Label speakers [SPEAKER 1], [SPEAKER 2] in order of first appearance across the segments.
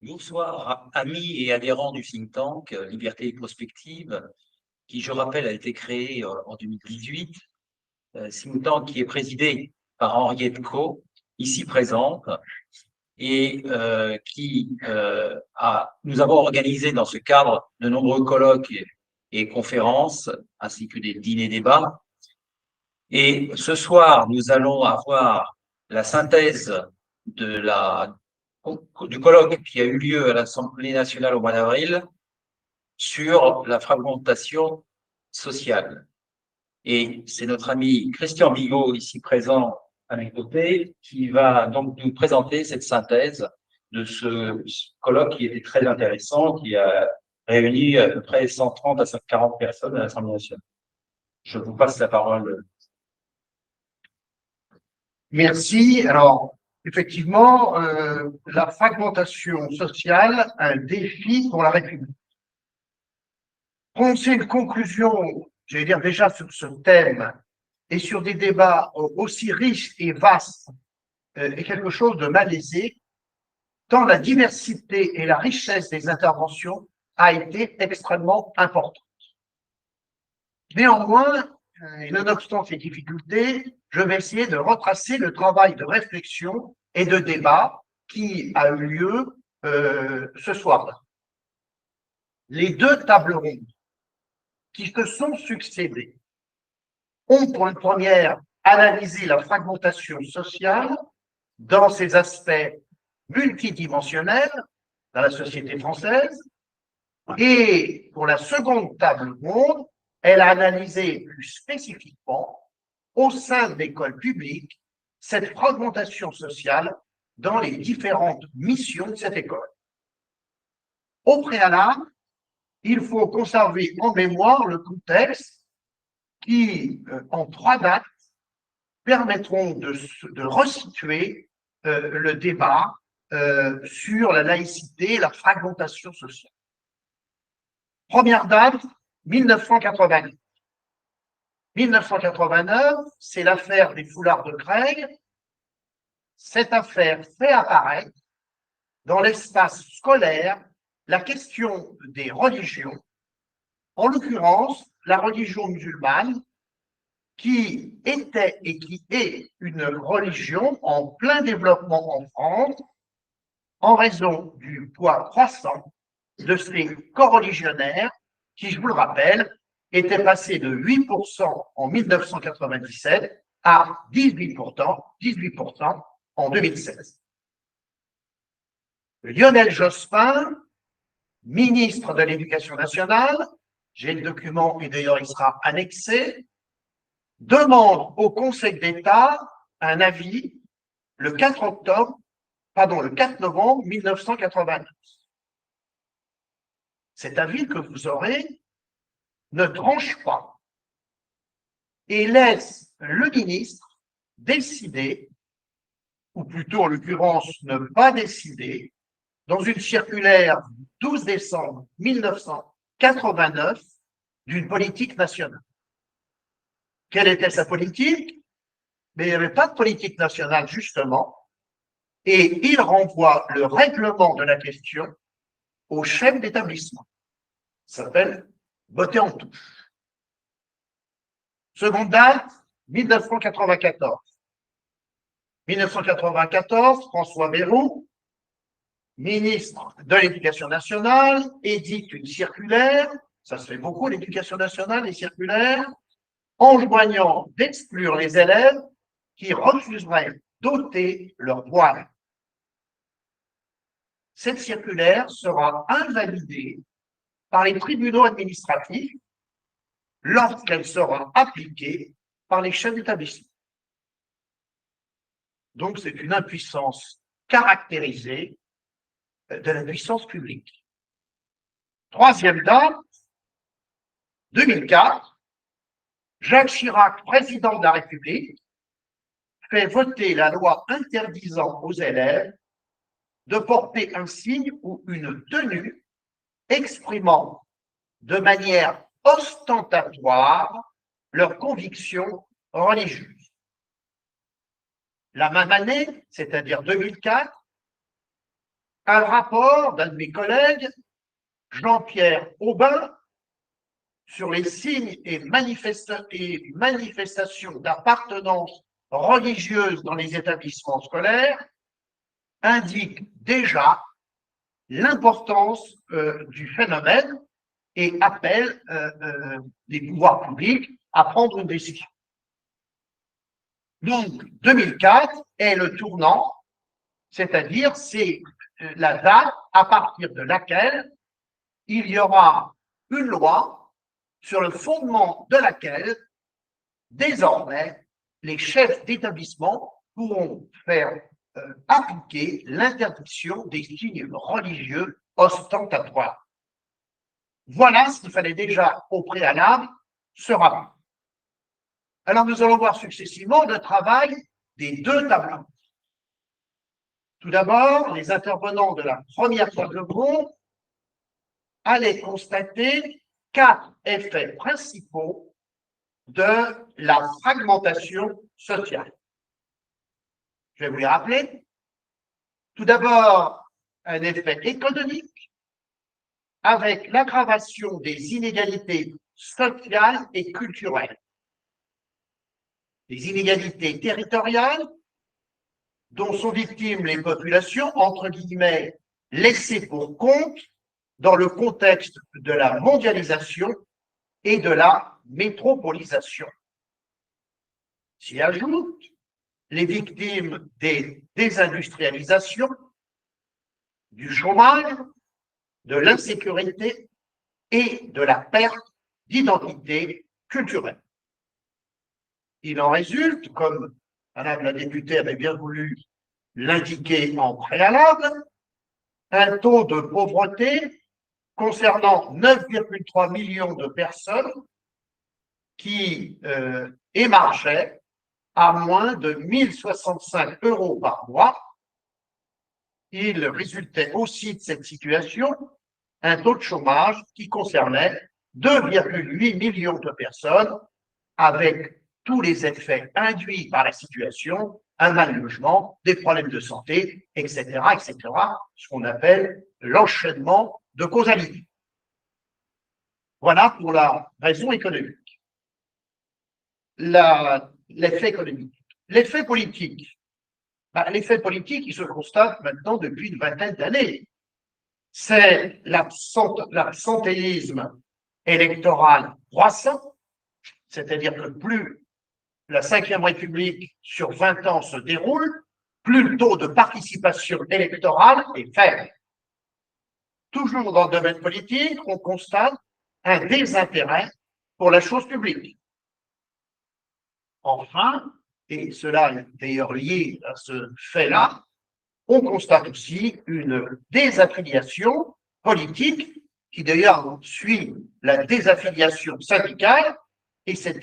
[SPEAKER 1] Bonsoir, amis et adhérents du think tank Liberté et Prospective, qui, je rappelle, a été créé en 2018. Think tank qui est présidé par Henriette Co, ici présente, et nous avons organisé dans ce cadre de nombreux colloques et conférences, ainsi que des dîners-débats. Et ce soir, nous allons avoir la synthèse du colloque qui a eu lieu à l'Assemblée nationale au mois d'avril sur la fragmentation sociale. Et c'est notre ami Christian Bigot, ici présent à mes côtés, qui va donc nous présenter cette synthèse de ce colloque qui était très intéressant, qui a réuni à peu près 130 à 140 personnes à l'Assemblée nationale. Je vous passe la parole.
[SPEAKER 2] Merci. Alors, effectivement, la fragmentation sociale, un défi pour la République. Prononcer une conclusion, j'allais dire déjà sur ce thème et sur des débats aussi riches et vastes est quelque chose de malaisé, tant la diversité et la richesse des interventions a été extrêmement importante. Néanmoins, et nonobstant ces difficultés, je vais essayer de retracer le travail de réflexion et de débat qui a eu lieu ce soir-là. Les deux tables rondes qui se sont succédées ont, pour une première, analysé la fragmentation sociale dans ses aspects multidimensionnels dans la société française, et pour la seconde table ronde, elle a analysé plus spécifiquement, au sein de l'école publique, cette fragmentation sociale dans les différentes missions de cette école. Au préalable, il faut conserver en mémoire le contexte qui, en 3 dates, permettront de resituer le débat sur la laïcité et la fragmentation sociale. Première date, 1989. 1989, c'est l'affaire des foulards de Creil. Cette affaire fait apparaître dans l'espace scolaire la question des religions, en l'occurrence la religion musulmane, qui était et qui est une religion en plein développement en France, en raison du poids croissant de ces coreligionnaires qui, je vous le rappelle, étaient passés de 8% en 1997 à 18% en 2016. Lionel Jospin, ministre de l'Éducation nationale, j'ai le document et d'ailleurs il sera annexé, demande au Conseil d'État un avis le 4 novembre 1989. Cet avis que vous aurez ne tranche pas et laisse le ministre décider, ou plutôt en l'occurrence ne pas décider, dans une circulaire du 12 décembre 1989 d'une politique nationale. Quelle était sa politique? Mais il n'y avait pas de politique nationale, justement, et il renvoie le règlement de la question au chef d'établissement. Ça s'appelle voter en touche. Seconde date, 1994. 1994, François Bayrou, ministre de l'Éducation nationale, édite une circulaire, ça se fait beaucoup l'Éducation nationale, les circulaires, enjoignant d'exclure les élèves qui refuseraient d'ôter leur voile. Cette circulaire sera invalidée par les tribunaux administratifs lorsqu'elle sera appliquée par les chefs d'établissement. Donc, c'est une impuissance caractérisée de la puissance publique. Troisième date, 2004, Jacques Chirac, président de la République, fait voter la loi interdisant aux élèves de porter un signe ou une tenue exprimant de manière ostentatoire leurs convictions religieuses. La même année, c'est-à-dire 2004, un rapport d'un de mes collègues, Jean-Pierre Aubin, sur les signes et manifestations d'appartenance religieuse dans les établissements scolaires, indique déjà l'importance du phénomène et appelle les pouvoirs publics à prendre une décision. Donc, 2004 est le tournant, c'est-à-dire c'est la date à partir de laquelle il y aura une loi sur le fondement de laquelle, désormais, les chefs d'établissement pourront faire appliquer l'interdiction des signes religieux ostentatoires. Voilà ce qu'il fallait déjà au préalable se rappeler. Alors nous allons voir successivement le travail des deux tableaux. Tout d'abord, les intervenants de la première table ronde allaient constater 4 effets principaux de la fragmentation sociale. Je vais vous les rappeler. Tout d'abord, un effet économique avec l'aggravation des inégalités sociales et culturelles, des inégalités territoriales dont sont victimes les populations, entre guillemets, laissées pour compte dans le contexte de la mondialisation et de la métropolisation. S'y ajoutent les victimes des désindustrialisations, du chômage, de l'insécurité et de la perte d'identité culturelle. Il en résulte, comme Madame la députée avait bien voulu l'indiquer en préalable, un taux de pauvreté concernant 9,3 millions de personnes qui émargeaient à moins de 1 065 € par mois. Il résultait aussi de cette situation un taux de chômage qui concernait 2,8 millions de personnes avec tous les effets induits par la situation, un mal logement, des problèmes de santé, etc., ce qu'on appelle l'enchaînement de causalité. Voilà pour la raison économique. L'effet économique. L'effet politique. L'effet politique, il se constate maintenant depuis une vingtaine d'années. C'est l'absentéisme électoral croissant, c'est-à-dire que plus la Ve République sur 20 ans se déroule, plus le taux de participation électorale est faible. Toujours dans le domaine politique, on constate un désintérêt pour la chose publique. Enfin, et cela est d'ailleurs lié à ce fait-là, on constate aussi une désaffiliation politique qui d'ailleurs suit la désaffiliation syndicale, et cette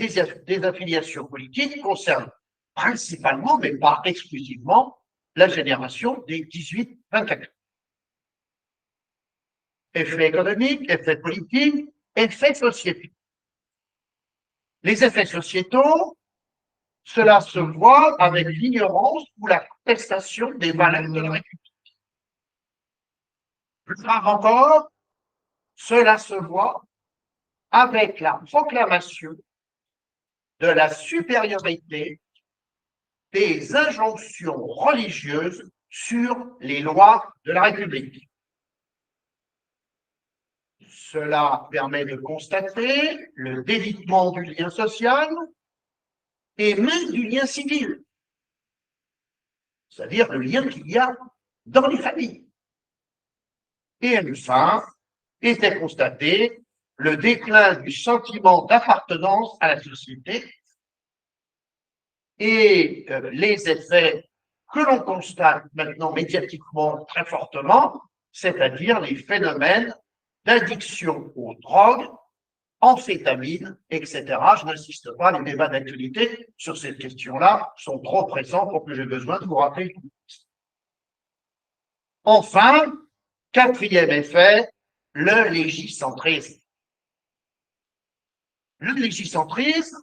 [SPEAKER 2] désaffiliation politique concerne principalement, mais pas exclusivement, la génération des 18-24 ans. Effets économiques, effets politiques, effets sociétaux. Les effets sociétaux, cela se voit avec l'ignorance ou la contestation des valeurs de la République. Plus grave encore, cela se voit avec la proclamation de la supériorité des injonctions religieuses sur les lois de la République. Cela permet de constater le délitement du lien social et même du lien civil, c'est-à-dire le lien qu'il y a dans les familles. Et enfin, était constaté le déclin du sentiment d'appartenance à la société et les effets que l'on constate maintenant médiatiquement très fortement, c'est-à-dire les phénomènes d'addiction aux drogues, amphétamines, etc. Je n'insiste pas, les débats d'actualité sur cette question-là sont trop présents pour que j'ai besoin de vous rappeler tout. Enfin, quatrième effet, le légicentrisme. Le légicentrisme,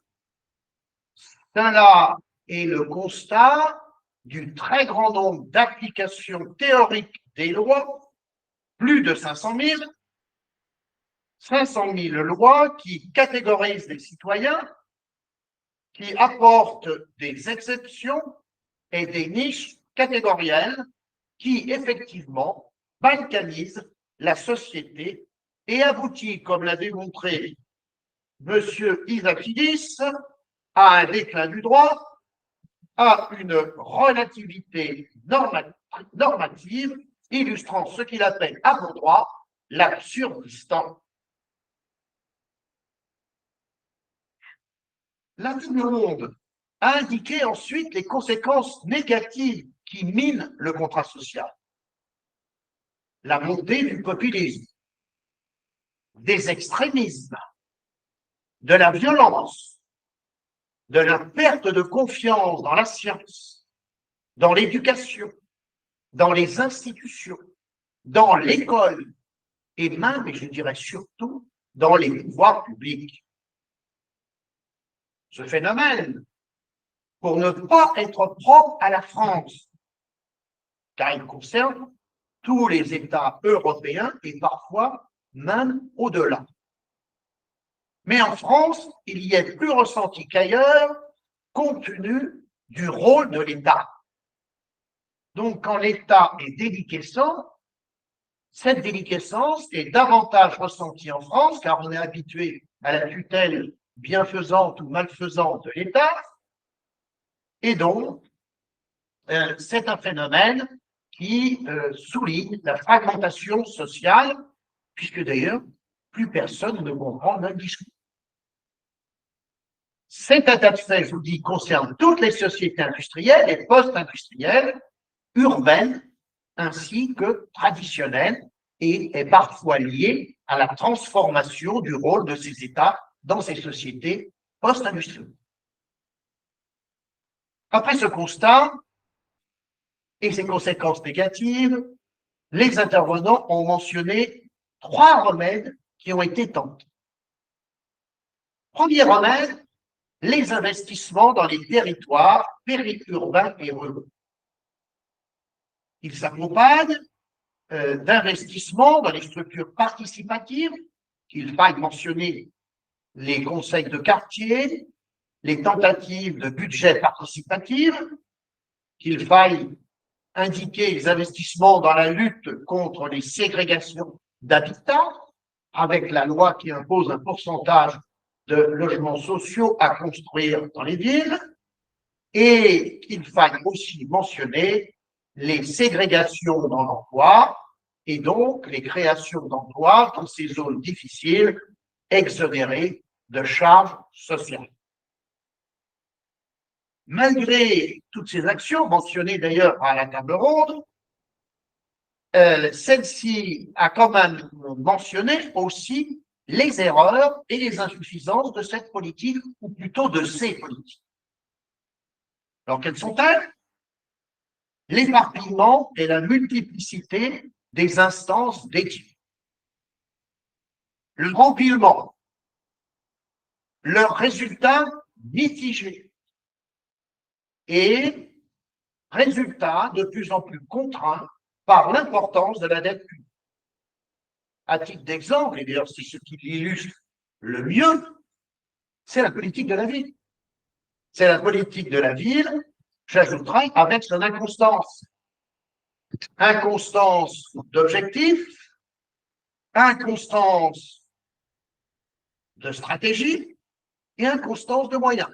[SPEAKER 2] cela est le constat du très grand nombre d'applications théoriques des lois, plus de 500 000, 500 000 lois qui catégorisent les citoyens, qui apportent des exceptions et des niches catégorielles qui, effectivement, balkanisent la société et aboutit, comme l'a démontré M. Isakidis, à un déclin du droit, à une relativité normative illustrant ce qu'il appelle à bon droit l'absurdistan. La Coupe du Monde a indiqué ensuite les conséquences négatives qui minent le contrat social. La montée du populisme, des extrémismes, de la violence, de la perte de confiance dans la science, dans l'éducation, dans les institutions, dans l'école et même, et je dirais surtout, dans les pouvoirs publics. Ce phénomène, pour ne pas être propre à la France, car il concerne tous les États européens et parfois même au-delà. Mais en France, il y est plus ressenti qu'ailleurs, compte tenu du rôle de l'État. Donc, quand l'État est déliquescent, cette déliquescence est davantage ressentie en France, car on est habitué à la tutelle bienfaisante ou malfaisante de l'État, et donc, c'est un phénomène qui souligne la fragmentation sociale, puisque d'ailleurs, plus personne ne comprend notre discours. Cet état de fait, je vous dis, concerne toutes les sociétés industrielles et post-industrielles, urbaines ainsi que traditionnelles, et est parfois lié à la transformation du rôle de ces États dans ces sociétés post-industrielles. Après ce constat et ses conséquences négatives, les intervenants ont mentionné 3 remèdes qui ont été tentés. Premier remède, les investissements dans les territoires périurbains et ruraux. Ils s'accompagnent d'investissements dans les structures participatives, qu'il faille mentionner les conseils de quartier, les tentatives de budget participatif, qu'il faille indiquer les investissements dans la lutte contre les ségrégations d'habitat, avec la loi qui impose un pourcentage de logements sociaux à construire dans les villes, et qu'il faille aussi mentionner les ségrégations dans l'emploi et donc les créations d'emplois dans ces zones difficiles exonérées de charges sociales. Malgré toutes ces actions, mentionnées d'ailleurs à la table ronde, celle-ci a quand même mentionné aussi les erreurs et les insuffisances de cette politique, ou plutôt de ces politiques. Alors, quelles sont-elles? L'éparpillement et la multiplicité des instances dédiées. Le empilement, leurs résultats mitigés et résultats de plus en plus contraints par l'importance de la dette publique. À titre d'exemple, et d'ailleurs c'est ce qui l'illustre le mieux, c'est la politique de la ville. C'est la politique de la ville, j'ajouterai, avec son inconstance. Inconstance d'objectifs, inconstance de stratégie et inconstance de moyens.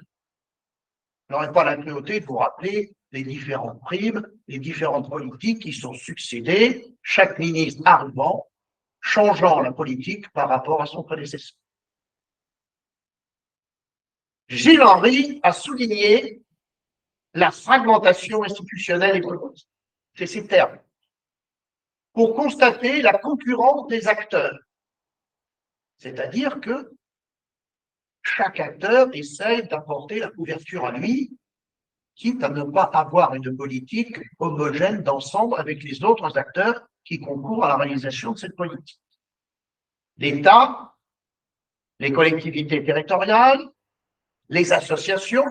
[SPEAKER 2] Je n'aurai pas la cruauté de vous rappeler les différentes primes, les différentes politiques qui sont succédées, chaque ministre arrivant, changeant la politique par rapport à son prédécesseur. Gilles Henry a souligné la fragmentation institutionnelle et politique. C'est ces termes. Pour constater la concurrence des acteurs. C'est-à-dire que chaque acteur essaie d'apporter la couverture à lui, quitte à ne pas avoir une politique homogène d'ensemble avec les autres acteurs qui concourent à la réalisation de cette politique. L'État, les collectivités territoriales, les associations,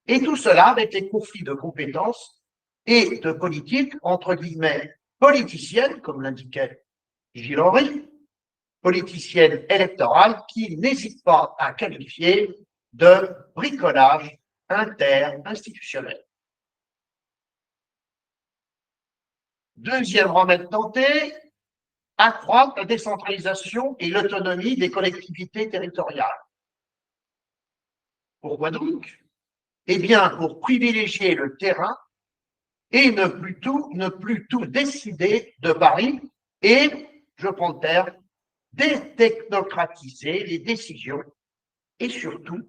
[SPEAKER 2] et tout cela avec les conflits de compétences et de politique, entre guillemets, politicienne, comme l'indiquait Gilles Henry, politicienne électorale, qui n'hésite pas à qualifier de bricolage inter-institutionnel. Deuxième remède tenté, accroître la décentralisation et l'autonomie des collectivités territoriales. Pourquoi donc? Eh bien, pour privilégier le terrain et ne plus tout décider de Paris et, je prends le terme, détechnocratiser les décisions et surtout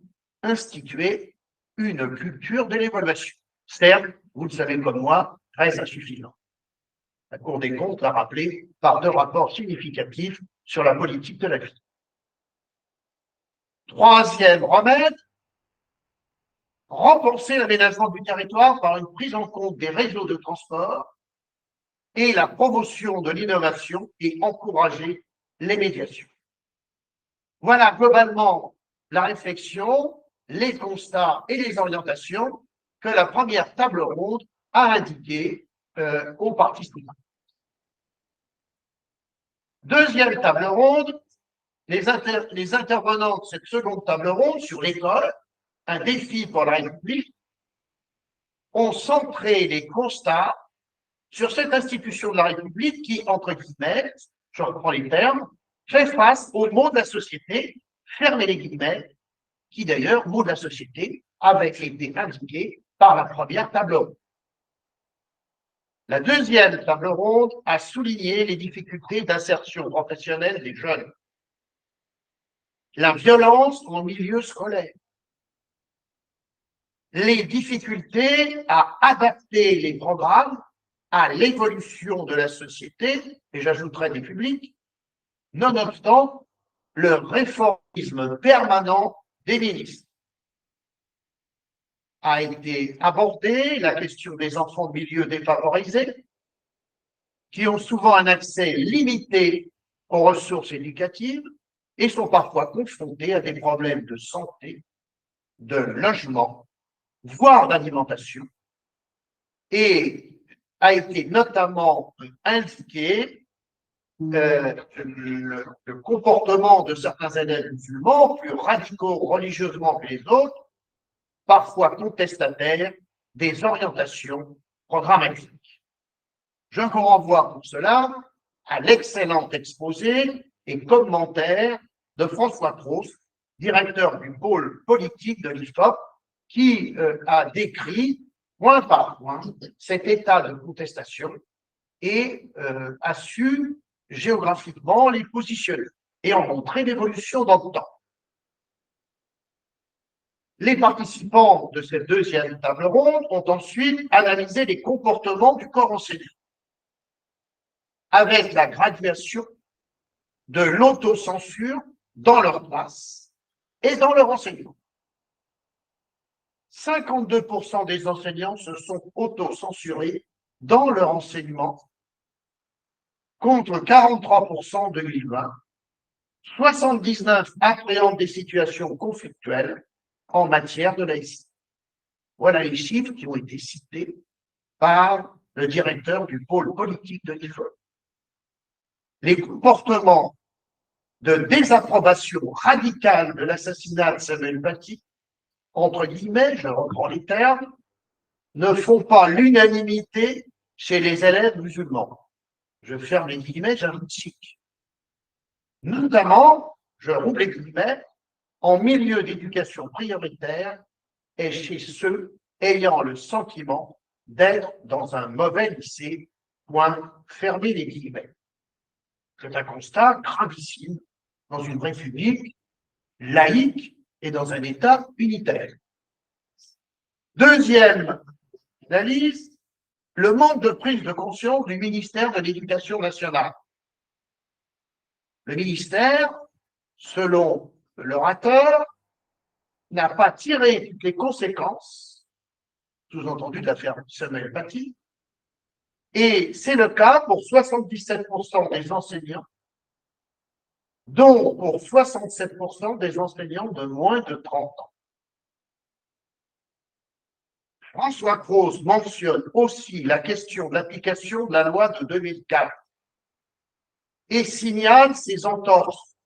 [SPEAKER 2] instituer une culture de l'évaluation. Certes, vous le savez comme moi, très insuffisant. La Cour des comptes l'a rappelé par 2 rapports significatifs sur la politique de la vie. Troisième remède, renforcer l'aménagement du territoire par une prise en compte des réseaux de transport et la promotion de l'innovation et encourager les médiations. Voilà globalement la réflexion, les constats et les orientations que la première table ronde a indiquées aux participants. Deuxième table ronde, les intervenants de cette seconde table ronde sur l'école, un défi pour la République, ont centré les constats sur cette institution de la République qui, entre guillemets, je reprends les termes, fait face aux maux de la société, fermez les guillemets, qui d'ailleurs, maux de la société, avait été indiqué par la première table ronde. La deuxième table ronde a souligné les difficultés d'insertion professionnelle des jeunes, la violence en milieu scolaire, les difficultés à adapter les programmes à l'évolution de la société, et j'ajouterai des publics, nonobstant le réformisme permanent des ministres. A été abordée la question des enfants de milieux défavorisés, qui ont souvent un accès limité aux ressources éducatives et sont parfois confrontés à des problèmes de santé, de logement, voire d'alimentation, et a été notamment indiqué le comportement de certains élèves musulmans, plus radicaux religieusement que les autres, parfois contestataires des orientations programmatiques. Je vous renvoie pour cela à l'excellent exposé et commentaire de François Cros, directeur du pôle politique de l'IFOP, qui a décrit point par point cet état de contestation et a su géographiquement les positionner et en montrer l'évolution dans le temps. Les participants de cette deuxième table ronde ont ensuite analysé les comportements du corps enseignant avec la graduation de l'autocensure dans leur classe et dans leur enseignement. 52% des enseignants se sont autocensurés dans leur enseignement contre 43% en 2020. 79 appréhendent des situations conflictuelles en matière de laïcité. Voilà les chiffres qui ont été cités par le directeur du pôle politique de l'IFOP. Les comportements de désapprobation radicale de l'assassinat de Samuel Paty, entre guillemets, je reprends les termes, ne font pas l'unanimité chez les élèves musulmans. Je ferme les guillemets, j'indique. Notamment, je rouvre les guillemets, en milieu d'éducation prioritaire et chez ceux ayant le sentiment d'être dans un mauvais lycée, point, fermez les guillemets. C'est un constat gravissime dans une république laïque et dans un État unitaire. Deuxième analyse, le manque de prise de conscience du ministère de l'Éducation nationale. Le ministère, selon l'orateur, n'a pas tiré toutes les conséquences, sous-entendu de l'affaire Samuel Paty, et c'est le cas pour 77% des enseignants, dont pour 67% des enseignants de moins de 30 ans. François Cros mentionne aussi la question de l'application de la loi de 2004 et signale ses entorses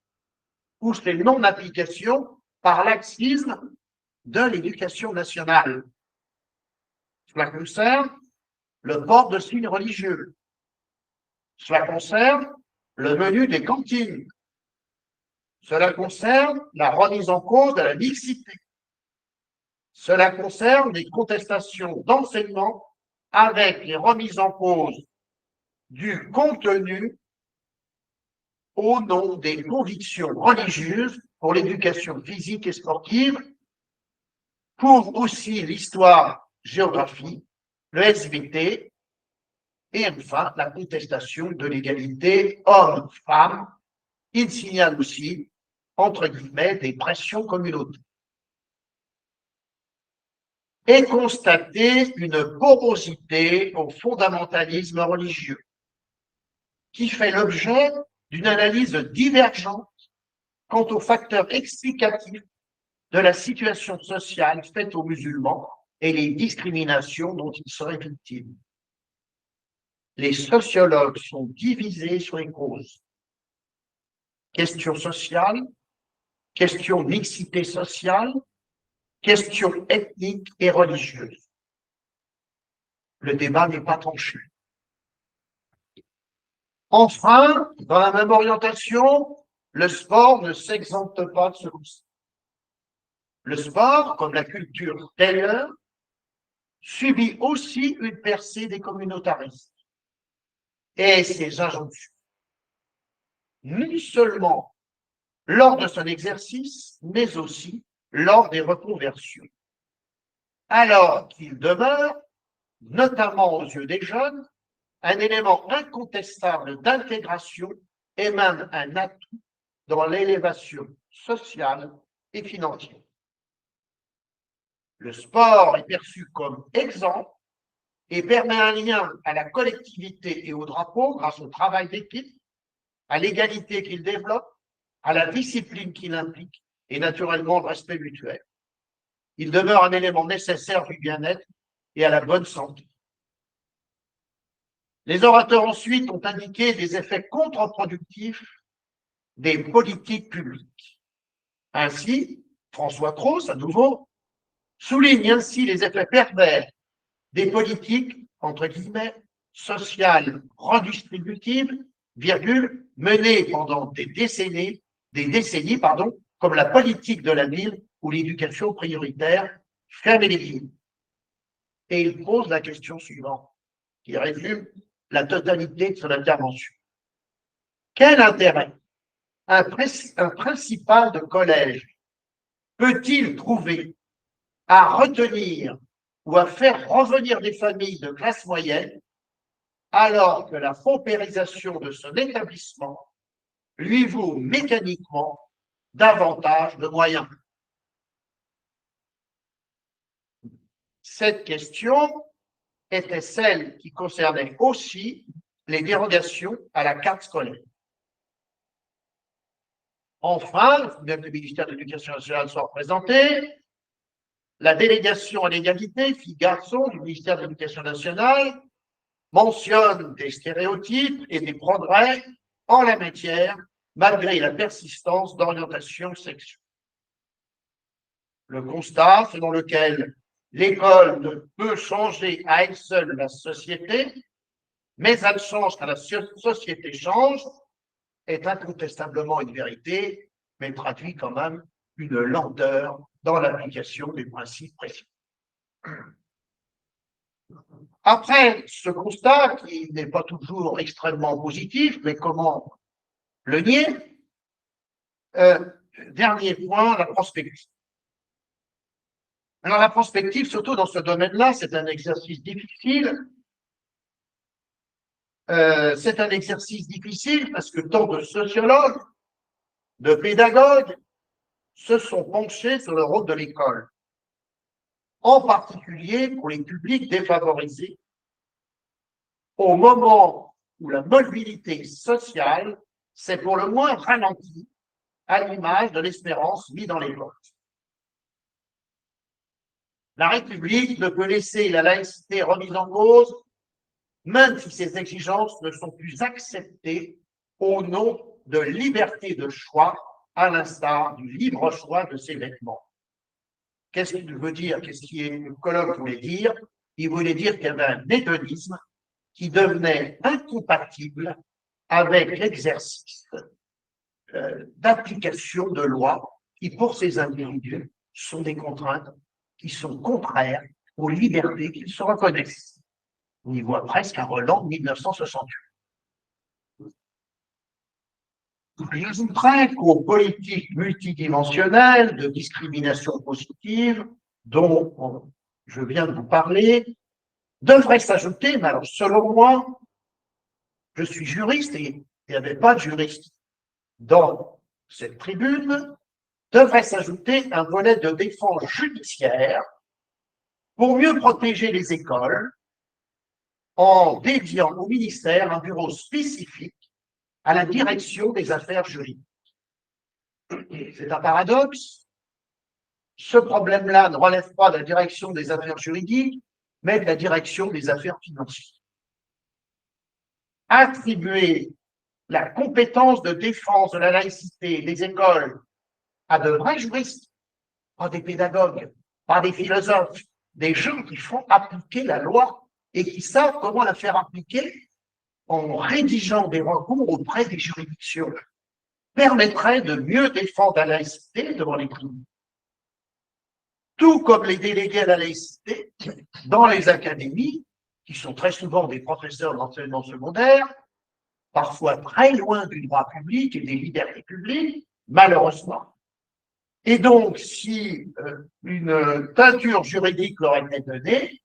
[SPEAKER 2] ou ses non-applications par laxisme de l'éducation nationale. Cela concerne le port de signes religieux. Cela concerne le menu des cantines. Cela concerne la remise en cause de la mixité. Cela concerne les contestations d'enseignement avec les remises en cause du contenu au nom des convictions religieuses pour l'éducation physique et sportive, pour aussi l'histoire-géographie, le SVT, et enfin la contestation de l'égalité homme-femme. Il signale aussi, entre guillemets, des pressions communautaires. Et constater une porosité au fondamentalisme religieux, qui fait l'objet d'une analyse divergente quant aux facteurs explicatifs de la situation sociale faite aux musulmans et les discriminations dont ils seraient victimes. Les sociologues sont divisés sur les causes. Question sociale, question mixité sociale, question ethnique et religieuse. Le débat n'est pas tranché. Enfin, dans la même orientation, le sport ne s'exempte pas de ce constat. Le sport, comme la culture d'ailleurs, subit aussi une percée des communautaristes et ses injonctions, non seulement lors de son exercice, mais aussi lors des reconversions, alors qu'il demeure, notamment aux yeux des jeunes, un élément incontestable d'intégration et même un atout dans l'élévation sociale et financière. Le sport est perçu comme exemple et permet un lien à la collectivité et au drapeau grâce au travail d'équipe, à l'égalité qu'il développe, à la discipline qu'il implique et naturellement le respect mutuel. Il demeure un élément nécessaire du bien-être et à la bonne santé. Les orateurs ensuite ont indiqué des effets contre-productifs des politiques publiques. Ainsi, François Cros, à nouveau, souligne ainsi les effets pervers des politiques, entre guillemets, sociales redistributives, virgule, menées pendant des décennies, comme la politique de la ville ou l'éducation prioritaire, fermer les villes. Et il pose la question suivante, qui résume la totalité de son intervention. Quel intérêt un principal de collège peut-il trouver à retenir ou à faire revenir des familles de classe moyenne alors que la paupérisation de son établissement lui vaut mécaniquement davantage de moyens? Cette question était celle qui concernait aussi les dérogations à la carte scolaire. Enfin, même le ministère de l'Éducation nationale soit représenté, la délégation à l'égalité filles-garçons du ministère de l'Éducation nationale mentionne des stéréotypes et des progrès en la matière, malgré la persistance d'orientations sexuelles. Le constat selon lequel l'école ne peut changer à elle seule la société, mais elle change quand la société change, est incontestablement une vérité, mais traduit quand même une lenteur dans l'application des principes précis. Après ce constat, qui n'est pas toujours extrêmement positif, mais comment le nier, dernier point, la prospective. Alors la prospective, surtout dans ce domaine-là, c'est un exercice difficile. C'est un exercice difficile parce que tant de sociologues, de pédagogues se sont penchés sur le rôle de l'école, en particulier pour les publics défavorisés, au moment où la mobilité sociale s'est pour le moins ralentie, à l'image de l'espérance mise dans l'école. La République ne peut laisser la laïcité remise en cause, même si ces exigences ne sont plus acceptées au nom de liberté de choix, à l'instar du libre choix de ses vêtements. Qu'est-ce qu'il veut dire? Qu'est-ce que le colloque voulait dire? Il voulait dire qu'il y avait un hédonisme qui devenait incompatible avec l'exercice d'application de lois qui, pour ces individus, sont des contraintes qui sont contraires aux libertés qu'ils se reconnaissent. On y voit presque un Roland de 1968. J'ajouterais qu'aux politiques multidimensionnelles de discrimination positive, dont je viens de vous parler, devrait s'ajouter, mais alors selon moi, je suis juriste et il n'y avait pas de juriste dans cette tribune, devrait s'ajouter un volet de défense judiciaire pour mieux protéger les écoles en dédiant au ministère un bureau spécifique à la direction des affaires juridiques. C'est un paradoxe. Ce problème-là ne relève pas de la direction des affaires juridiques, mais de la direction des affaires financières. Attribuer la compétence de défense de la laïcité des écoles à de vrais juristes, pas des pédagogues, pas des philosophes, des gens qui font appliquer la loi et qui savent comment la faire appliquer en rédigeant des recours auprès des juridictions, permettrait de mieux défendre la laïcité devant les tribunaux. Tout comme les délégués à la laïcité dans les académies, qui sont très souvent des professeurs d'enseignement secondaire, parfois très loin du droit public et des libertés publiques, malheureusement. Et donc, si une teinture juridique leur était donnée,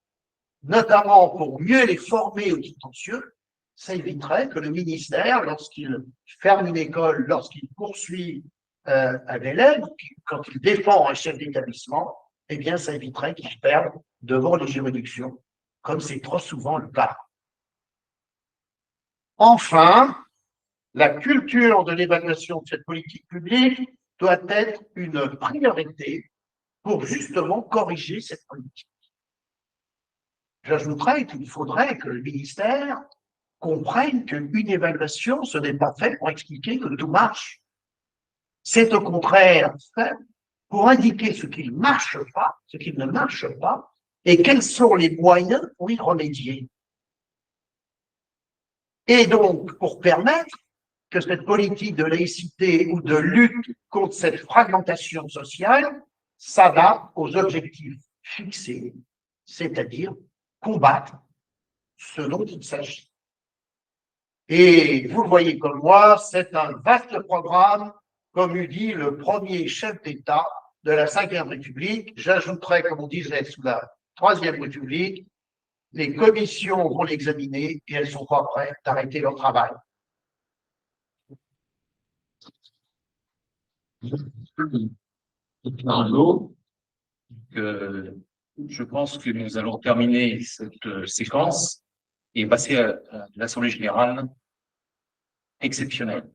[SPEAKER 2] notamment pour mieux les former aux contentieux, ça éviterait que le ministère, lorsqu'il ferme une école, lorsqu'il poursuit un élève, quand il défend un chef d'établissement, eh bien, ça éviterait qu'il perde devant les juridictions, comme c'est trop souvent le cas. Enfin, la culture de l'évaluation de cette politique publique doit être une priorité pour justement corriger cette politique. J'ajouterais qu'il faudrait que le ministère comprenne qu'une évaluation, ce n'est pas fait pour expliquer que tout marche. C'est au contraire fait pour indiquer ce qui ne marche pas, ce qui ne marche pas, et quels sont les moyens pour y remédier. Et donc, pour permettre que cette politique de laïcité ou de lutte contre cette fragmentation sociale s'adapte aux objectifs fixés, c'est-à-dire combattre ce dont il s'agit. Et vous le voyez comme moi, c'est un vaste programme, comme eût dit le premier chef d'État de la Ve République. J'ajouterais, comme on disait sous la Troisième République, les commissions vont l'examiner et elles ne sont pas prêtes d'arrêter leur travail.
[SPEAKER 1] Je pense que nous allons terminer cette séquence et passer à l'Assemblée générale exceptionnelle.